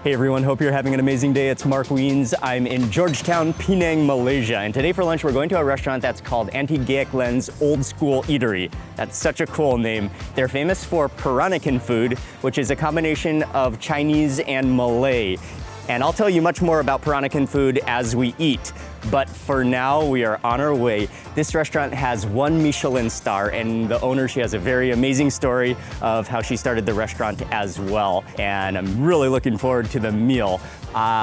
Hey everyone, hope you're having an amazing day. It's Mark Wiens. I'm in Georgetown, Penang, Malaysia. And today for lunch, we're going to a restaurant that's called Auntie Gaik's Old School Eatery. That's such a cool name. They're famous for Peranakan food, which is a combination of Chinese and Malay. And I'll tell you much more about Peranakan food as we eat. But for now, we are on our way. This restaurant has 1 Michelin star, and the owner, she has a very amazing story of how she started the restaurant as well. And I'm really looking forward to the meal.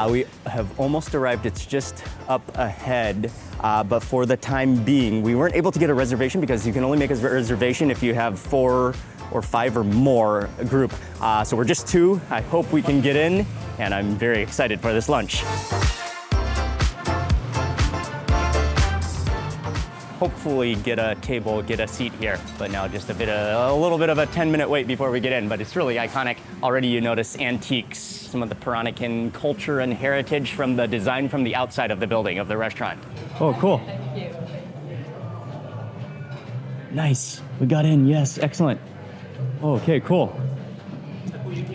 We have almost arrived. It's just up ahead. But for the time being, we weren't able to get a reservation because you can only make a reservation if you have 4 or 5 or more group. So we're just 2. I hope we can get in, and I'm very excited for this lunch. Hopefully get a table, get a seat here. But now just a little bit of a 10-minute wait before we get in, but it's really iconic. Already you notice antiques, some of the Peranakan culture and heritage from the design from the outside of the building of the restaurant. Oh, cool. Thank you. Nice, we got in, yes, excellent. Oh, okay, cool. So you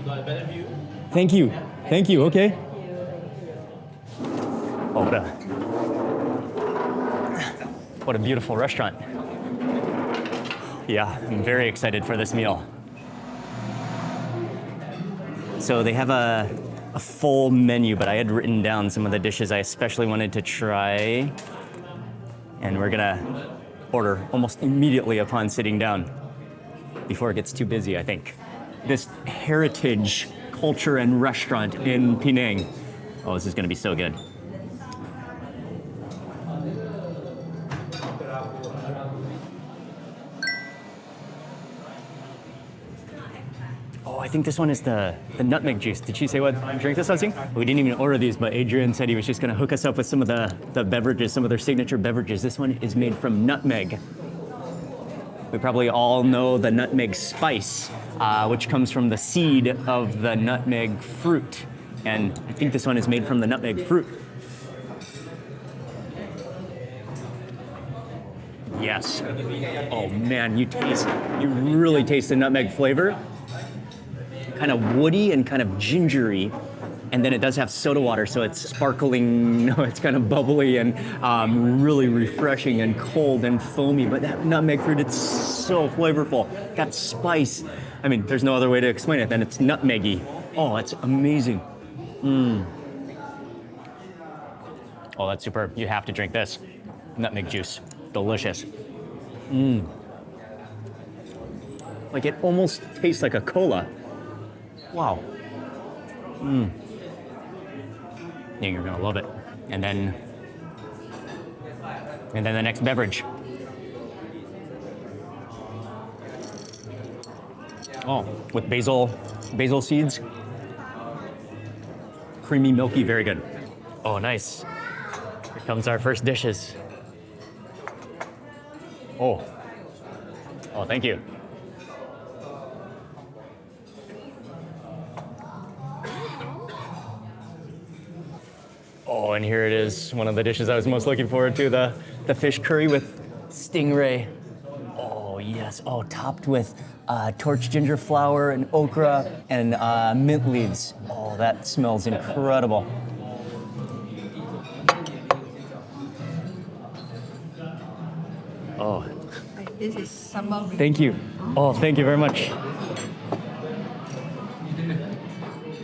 got a better view. Thank you, okay. Oh, what a beautiful restaurant. Yeah, I'm very excited for this meal. So they have a full menu, but I had written down some of the dishes I especially wanted to try. And we're gonna order almost immediately upon sitting down before it gets too busy, I think. This heritage culture and restaurant in Penang. Oh, this is gonna be so good. I think this one is the nutmeg juice. Did she say what drink this was? We didn't even order these, but Adrian said he was just gonna hook us up with some of the beverages, some of their signature beverages. This one is made from nutmeg. We probably all know the nutmeg spice, which comes from the seed of the nutmeg fruit. And I think this one is made from the nutmeg fruit. Yes. Oh man, you really taste the nutmeg flavor. Kind of woody and kind of gingery, and then it does have soda water, so it's sparkling, it's kind of bubbly and really refreshing and cold and foamy, but that nutmeg fruit, it's so flavorful. That spice, I mean, there's no other way to explain it than it's nutmeggy. Oh, that's amazing. Oh, that's superb. You have to drink this. Nutmeg juice, delicious. Like it almost tastes like a cola. Wow. Yeah, you're gonna love it. And then the next beverage. Oh, with basil seeds. Creamy, milky, very good. Oh, nice. Here comes our first dishes. Oh, thank you. Oh, and here it is, one of the dishes I was most looking forward to, the fish curry with stingray. Oh, yes. Oh, topped with torched ginger flower and okra and mint leaves. Oh, that smells incredible. Oh. This is sambal. Thank you. Oh, thank you very much.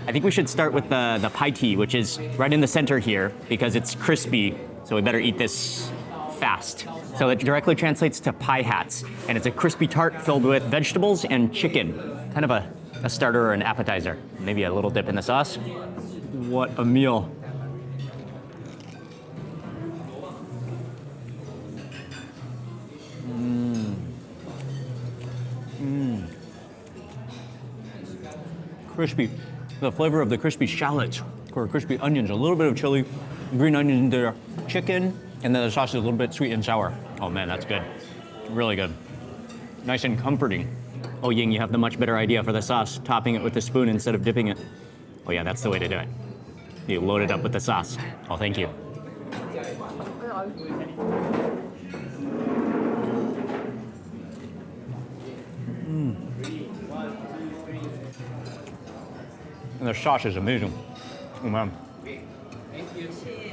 I think we should start with the pie tea, which is right in the center here because it's crispy, so we better eat this fast. So it directly translates to pie hats, and it's a crispy tart filled with vegetables and chicken, kind of a starter or an appetizer. Maybe a little dip in the sauce. What a meal. Crispy. The flavor of the crispy shallots or crispy onions, a little bit of chili, green onions in there, chicken, and then the sauce is a little bit sweet and sour. Oh man, that's good. Really good. Nice and comforting. Oh, Ying, you have the much better idea for the sauce, topping it with a spoon instead of dipping it. Oh yeah, that's the way to do it. You load it up with the sauce. Oh, thank you. the sauce is amazing. Oh man.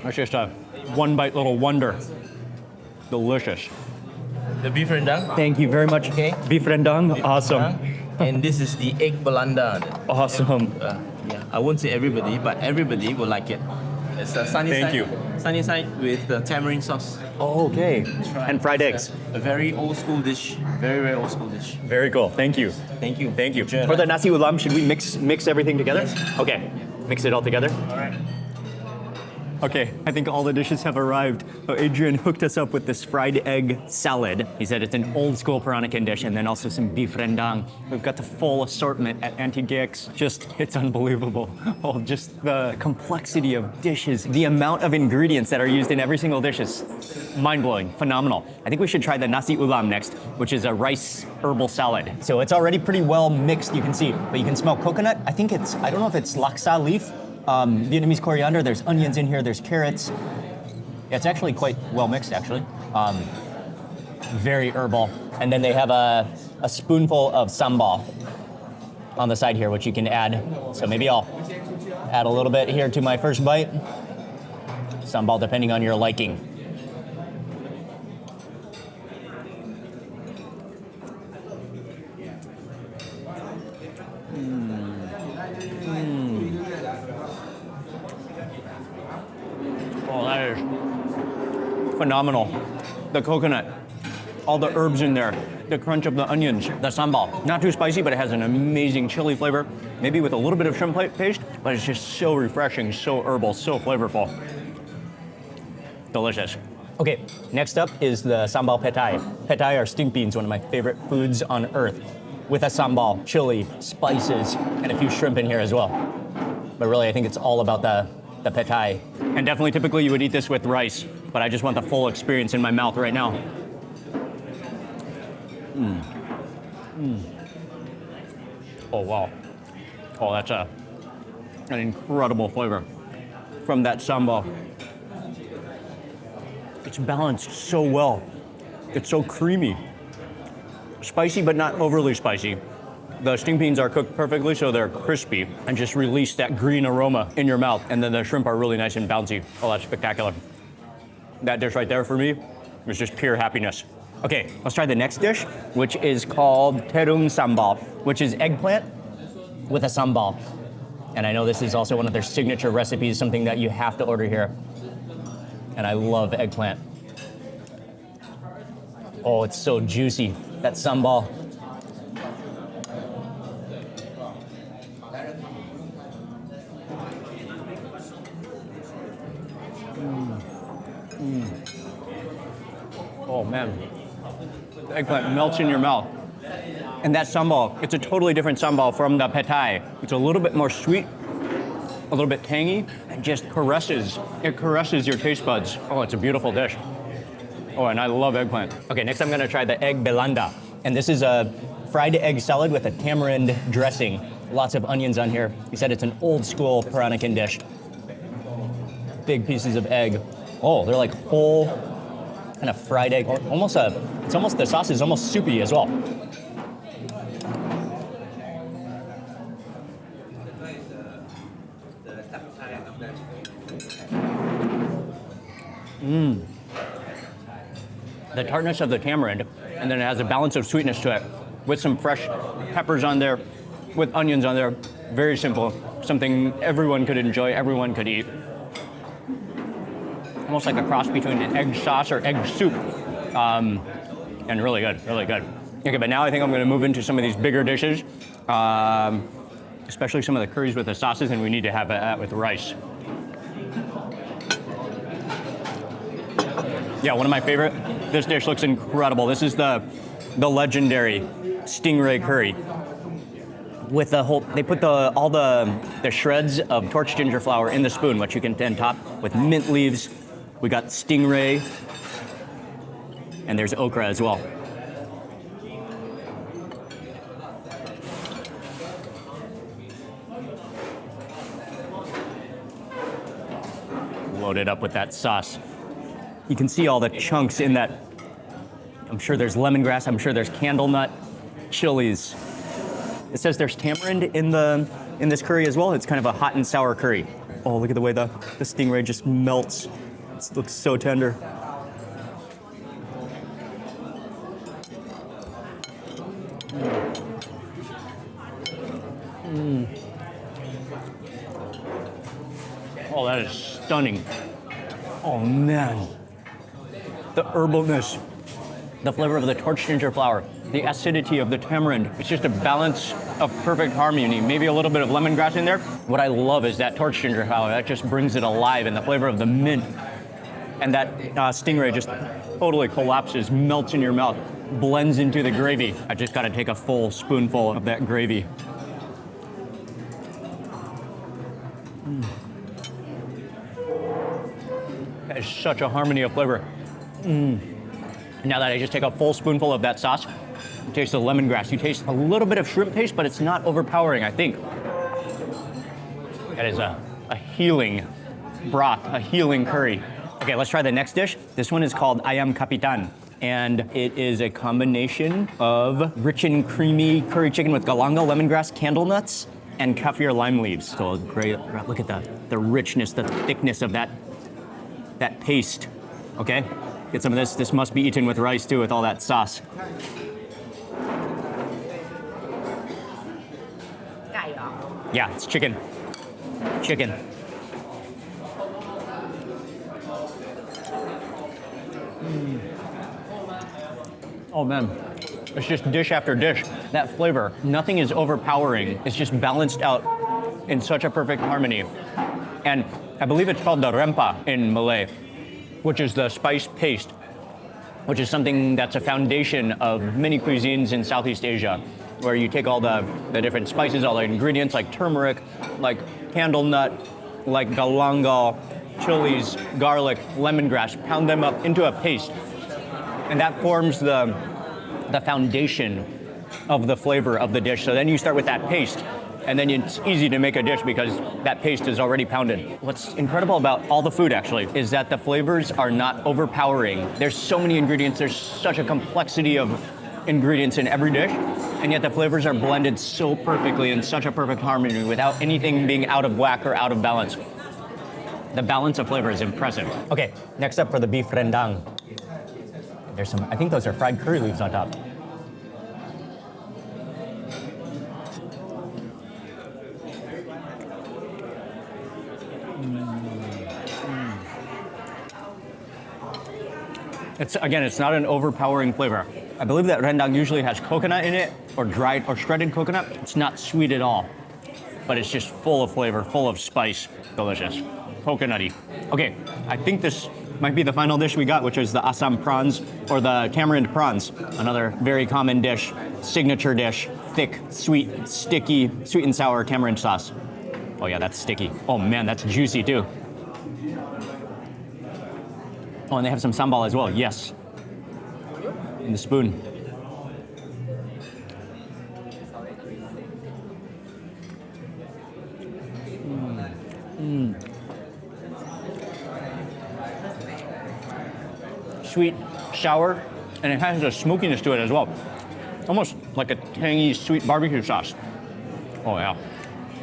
That's just a one bite little wonder. Delicious. The beef rendang. Thank you very much. Okay. Beef rendang, awesome. And this is the egg belanda. Awesome. Yeah, I won't say everybody, but everybody will like it. It's a sunny Thank side. you. Sunny side with the tamarind sauce. Oh, okay. And fried eggs. A very old school dish. Very, very old school dish. Very cool. Thank you. Thank you. Thank you. Sure. For the nasi ulam, should we mix everything together? Yes. Okay. Mix it all together. All right. Okay, I think all the dishes have arrived. So Adrian hooked us up with this fried egg salad. He said it's an old school Peranakan dish, and then also some beef rendang. We've got the full assortment at Auntie Gaik's. Just, it's unbelievable. Oh, just the complexity of dishes, the amount of ingredients that are used in every single dish is mind-blowing, phenomenal. I think we should try the nasi ulam next, which is a rice herbal salad. So it's already pretty well mixed, you can see, but you can smell coconut. I don't know if it's laksa leaf, Vietnamese coriander, there's onions in here, there's carrots. Yeah, it's actually quite well mixed, actually. Very herbal. And then they have a spoonful of sambal on the side here, which you can add. So maybe I'll add a little bit here to my first bite. Sambal, depending on your liking. Oh, that is phenomenal. The coconut, all the herbs in there, the crunch of the onions, the sambal. Not too spicy, but it has an amazing chili flavor, maybe with a little bit of shrimp paste, but it's just so refreshing, so herbal, so flavorful. Delicious. Okay, next up is the sambal petai. Petai are stink beans, one of my favorite foods on earth, with a sambal, chili, spices, and a few shrimp in here as well. But really, I think it's all about the petai. And definitely, typically, you would eat this with rice, but I just want the full experience in my mouth right now. Oh, wow. Oh, that's an incredible flavor from that sambal. It's balanced so well. It's so creamy. Spicy, but not overly spicy. The string beans are cooked perfectly, so they're crispy and just release that green aroma in your mouth. And then the shrimp are really nice and bouncy. Oh, that's spectacular. That dish right there for me was just pure happiness. Okay, let's try the next dish, which is called terung sambal, which is eggplant with a sambal. And I know this is also one of their signature recipes, something that you have to order here. And I love eggplant. Oh, it's so juicy, that sambal. Oh man, the eggplant melts in your mouth. And that sambal, it's a totally different sambal from the petai. It's a little bit more sweet, a little bit tangy, and just caresses your taste buds. Oh, it's a beautiful dish. Oh, and I love eggplant. Okay, next I'm gonna try the egg belanda. And this is a fried egg salad with a tamarind dressing. Lots of onions on here. He said it's an old school Peranakan dish. Big pieces of egg. Oh, they're like whole kind of fried egg. The sauce is almost soupy as well. The tartness of the tamarind, and then it has a balance of sweetness to it with some fresh peppers on there, with onions on there. Very simple, something everyone could enjoy, everyone could eat. Almost like a cross between an egg sauce or egg soup. And really good, really good. Okay, but now I think I'm gonna move into some of these bigger dishes, especially some of the curries with the sauces, and we need to have that with rice. Yeah, one of my favorite. This dish looks incredible. This is the legendary stingray curry. With the whole, they put all the shreds of torched ginger flour in the spoon, which you can then top with mint leaves. We got stingray, and there's okra as well. Loaded up with that sauce. You can see all the chunks in that. I'm sure there's lemongrass, I'm sure there's candle nut, chilies. It says there's tamarind in the in this curry as well. It's kind of a hot and sour curry. Oh, look at the way the stingray just melts. It looks so tender. Oh, that is stunning. Oh man. The herbalness, the flavor of the torched ginger flower, the acidity of the tamarind. It's just a balance of perfect harmony. Maybe a little bit of lemongrass in there. What I love is that torched ginger flower. That just brings it alive, and the flavor of the mint. And that stingray just totally collapses, melts in your mouth, blends into the gravy. I just gotta take a full spoonful of that gravy. That is such a harmony of flavor. Now that I just take a full spoonful of that sauce, you taste the lemongrass. You taste a little bit of shrimp paste, but it's not overpowering, I think. That is a healing broth, a healing curry. Okay, let's try the next dish. This one is called Ayam Kapitan, and it is a combination of rich and creamy curry chicken with galanga, lemongrass, candle nuts, and kaffir lime leaves. So great, look at the richness, the thickness of that paste. Okay, get some of this. This must be eaten with rice too, with all that sauce. Yeah, it's chicken. Chicken. Oh man, it's just dish after dish. That flavor, nothing is overpowering. It's just balanced out in such a perfect harmony. And I believe it's called the rempah in Malay, which is the spice paste, which is something that's a foundation of many cuisines in Southeast Asia, where you take all the different spices, all the ingredients like turmeric, like candle nut, like galangal, chilies, garlic, lemongrass, pound them up into a paste. And that forms the foundation of the flavor of the dish. So then you start with that paste, and then it's easy to make a dish because that paste is already pounded. What's incredible about all the food actually is that the flavors are not overpowering. There's so many ingredients, there's such a complexity of ingredients in every dish, and yet the flavors are blended so perfectly in such a perfect harmony without anything being out of whack or out of balance. The balance of flavor is impressive. Okay, next up for the beef rendang. There's some, I think those are fried curry leaves on top. It's not an overpowering flavor. I believe that rendang usually has coconut in it, or dried or shredded coconut. It's not sweet at all, but it's just full of flavor, full of spice, delicious, coconutty. Okay, I think this might be the final dish we got, which is the asam prawns, or the tamarind prawns. Another very common dish, signature dish, thick, sweet, sticky, sweet and sour tamarind sauce. Oh yeah, that's sticky. Oh man, that's juicy too. Oh, and they have some sambal as well, yes. In the spoon. Sweet, sour, and it has a smokiness to it as well. Almost like a tangy, sweet barbecue sauce. Oh yeah,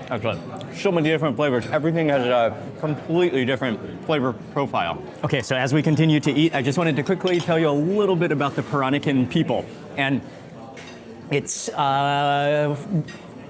excellent. So many different flavors. Everything has a completely different flavor profile. Okay, so as we continue to eat, I just wanted to quickly tell you a little bit about the Peranakan people. And it's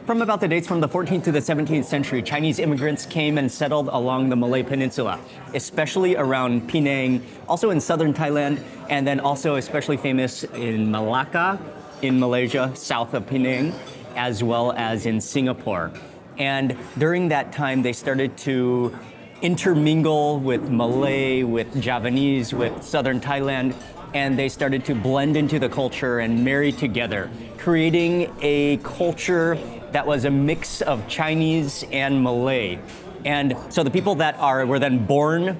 from about the dates from the 14th to the 17th century, Chinese immigrants came and settled along the Malay Peninsula, especially around Penang, also in southern Thailand, and then also especially famous in Malacca, in Malaysia, south of Penang, as well as in Singapore. And during that time, they started to intermingle with Malay, with Javanese, with southern Thailand, and they started to blend into the culture and marry together, creating a culture that was a mix of Chinese and Malay. And so the people that were then born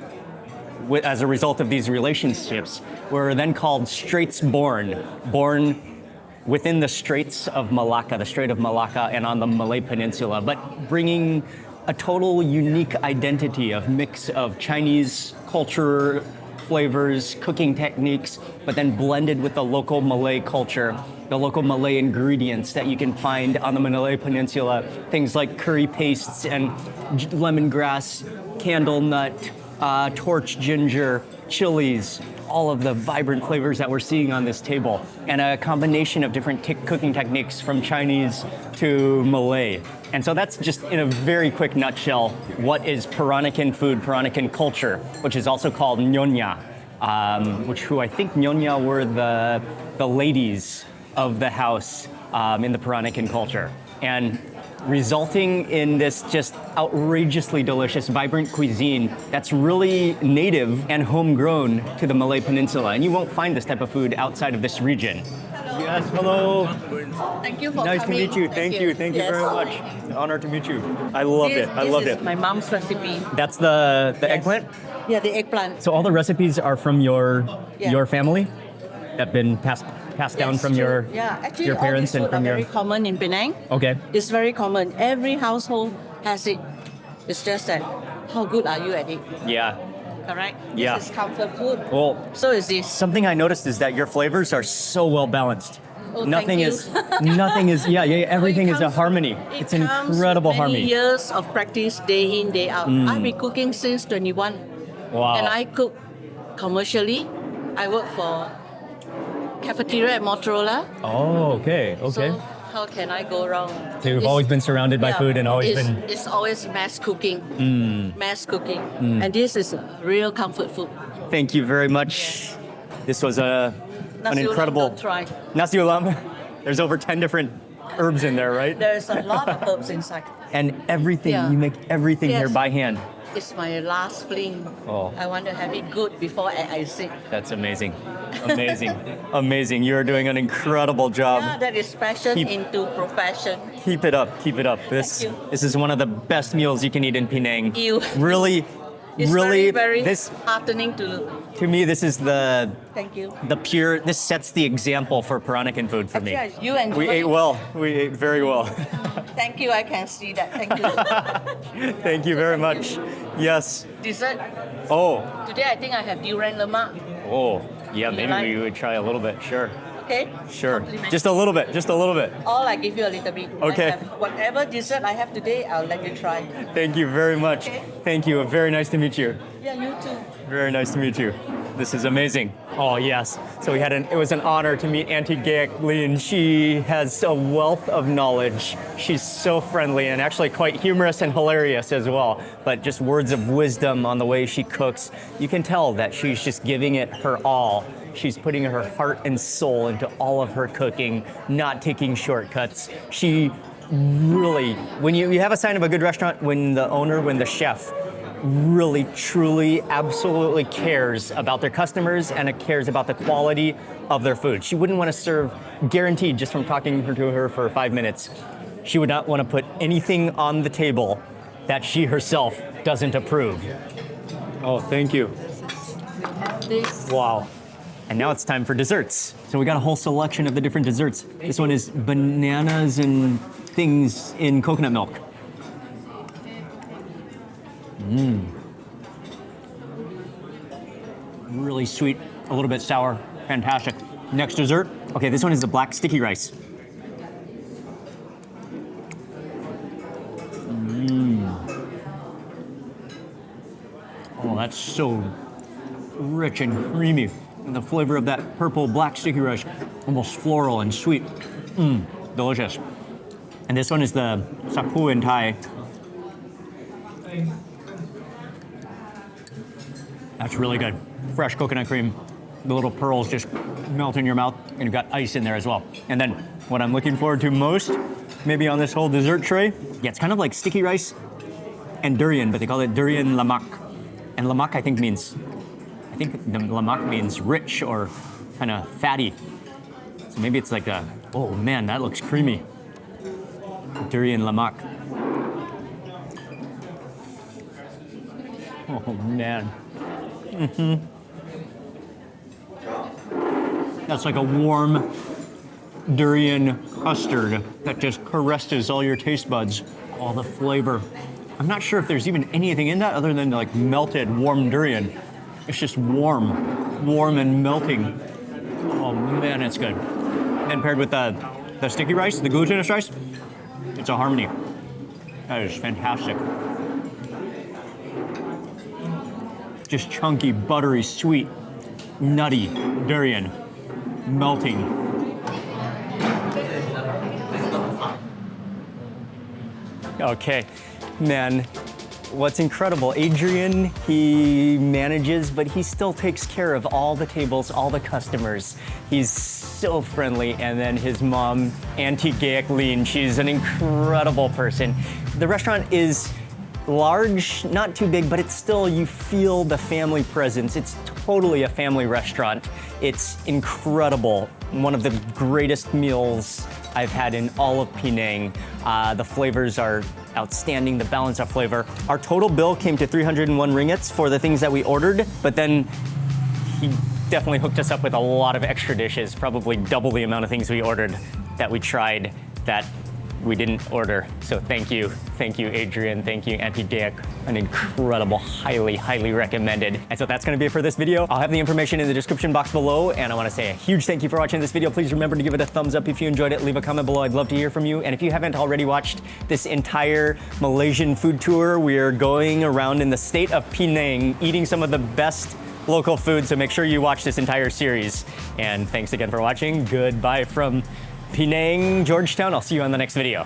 as a result of these relationships were then called Straits born within the Straits of Malacca, the Strait of Malacca, and on the Malay Peninsula, but bringing a total unique identity of mix of Chinese culture, flavors, cooking techniques, but then blended with the local Malay culture, the local Malay ingredients that you can find on the Malay Peninsula. Things like curry pastes and lemongrass, candle nut, torch ginger, chilies, all of the vibrant flavors that we're seeing on this table, and a combination of different cooking techniques from Chinese to Malay. And so that's just in a very quick nutshell what is Peranakan food, Peranakan culture, which is also called Nyonya, who I think Nyonya were the ladies of the house in the Peranakan culture. And resulting in this just outrageously delicious, vibrant cuisine that's really native and homegrown to the Malay Peninsula. And you won't find this type of food outside of this region. Yes, hello. Thank you for Nice coming. to meet you. Thank you. Thank you Yes. very much. Honor to meet you. I loved it. I loved This it. is my mom's recipe. That's the eggplant? Yeah, the eggplant. So all the recipes are from your family that have been passed down Yes, from true. Actually, your parents all and these food from are your very common in Penang. Okay. It's very common. Every household has it. It's just that how good are you at it? Yeah. Correct? Yeah. This is comfort food. Well, So is this. something I noticed is that your flavors are so well balanced. Oh, nothing thank you. nothing is everything is a comes- harmony. It It's an comes incredible with many harmony. years of practice, day in, day out. I've been cooking since 21. Wow. And I cook commercially. I work for cafeteria at Motorola. Oh, okay. Okay. So how can I go wrong? So you've always been surrounded by food and always it's, been It's always mass cooking. Mass cooking. And this is real comfort food. Thank you very much. This was an Nasi ulam, incredible don't try. nasi ulam. There's over 10 different herbs in there, right? There's a lot of herbs inside. And everything, Yeah. you make everything here Yes. by hand. It's my last fling. Oh. I want to have it good before I sit. That's amazing. Amazing. Amazing. You're doing an incredible job. Yeah, that is passion Keep- into profession. Keep it up. Keep it up. This you. this is one of the best meals you can eat in Penang. Ew. Really, It's really very, very this heartening to. to me this is Thank you. the pure this sets the example for Peranakan food for me. Actually, you enjoy We ate it. well. We ate very well. Thank you. I can see that. Thank you. Thank you very much. Yes. Dessert. Oh. Today I think I have durian lemak. Oh. Yeah, maybe like- we would try a little bit. Sure. Okay. Sure. Compliment. Just a little bit. Just a little bit. All I give you a little bit. Okay. I have whatever dessert I have today, I'll let you try. Thank you very much. Okay. Thank you. Very nice to meet you. Yeah, you too. Very nice to meet you. This is amazing. Oh yes. So it was an honor to meet Auntie Gaik Lin. She has a wealth of knowledge. She's so friendly and actually quite humorous and hilarious as well. But just words of wisdom on the way she cooks. You can tell that she's just giving it her all. She's putting her heart and soul into all of her cooking, not taking shortcuts. She really, when you have a sign of a good restaurant, when the chef really, truly, absolutely cares about their customers and it cares about the quality of their food. She wouldn't want to serve, guaranteed, just from talking to her for 5 minutes, she would not want to put anything on the table that she herself doesn't approve. Oh, thank you. This. Wow. And now it's time for desserts. So we got a whole selection of the different desserts. This one is bananas and things in coconut milk. Really sweet, a little bit sour, fantastic. Next dessert, okay, this one is the black sticky rice. Oh, that's so rich and creamy. And the flavor of that purple black sticky rice, almost floral and sweet. Delicious. And this one is the sapu in Thai. That's really good. Fresh coconut cream. The little pearls just melt in your mouth, and you've got ice in there as well. And then what I'm looking forward to most, maybe on this whole dessert tray, yeah, it's kind of like sticky rice and durian, but they call it durian lemak. And lemak, I think the lemak means rich or kind of fatty. So maybe it's like oh man, that looks creamy. Durian lemak. Oh man. That's like a warm durian custard that just caresses all your taste buds. All the flavor. I'm not sure if there's even anything in that other than like melted warm durian. It's just warm and melting. Oh man, it's good. And paired with the sticky rice, the glutinous rice, it's a harmony. That is fantastic. Just chunky, buttery, sweet, nutty durian, melting. Okay, man, what's incredible, Adrian, he manages, but he still takes care of all the tables, all the customers. He's so friendly. And then his mom, Auntie Gaik, she's an incredible person. The restaurant is large, not too big, but it's still, you feel the family presence. It's totally a family restaurant. It's incredible. One of the greatest meals I've had in all of Penang. The flavors are outstanding, the balance of flavor. Our total bill came to 301 ringgits for the things that we ordered, but then he definitely hooked us up with a lot of extra dishes, probably double the amount of things we ordered that we tried that we didn't order. So thank you, Adrian, thank you, Auntie Gaik. An incredible, highly recommended. And so that's gonna be it for this video. I'll have the information in the description box below, and I wanna say a huge thank you for watching this video. Please remember to give it a thumbs up if you enjoyed it. Leave a comment below, I'd love to hear from you. And if you haven't already watched this entire Malaysian food tour, we're going around in the state of Penang, eating some of the best local food, so make sure you watch this entire series. And thanks again for watching. Goodbye from Penang, Georgetown. I'll see you on the next video.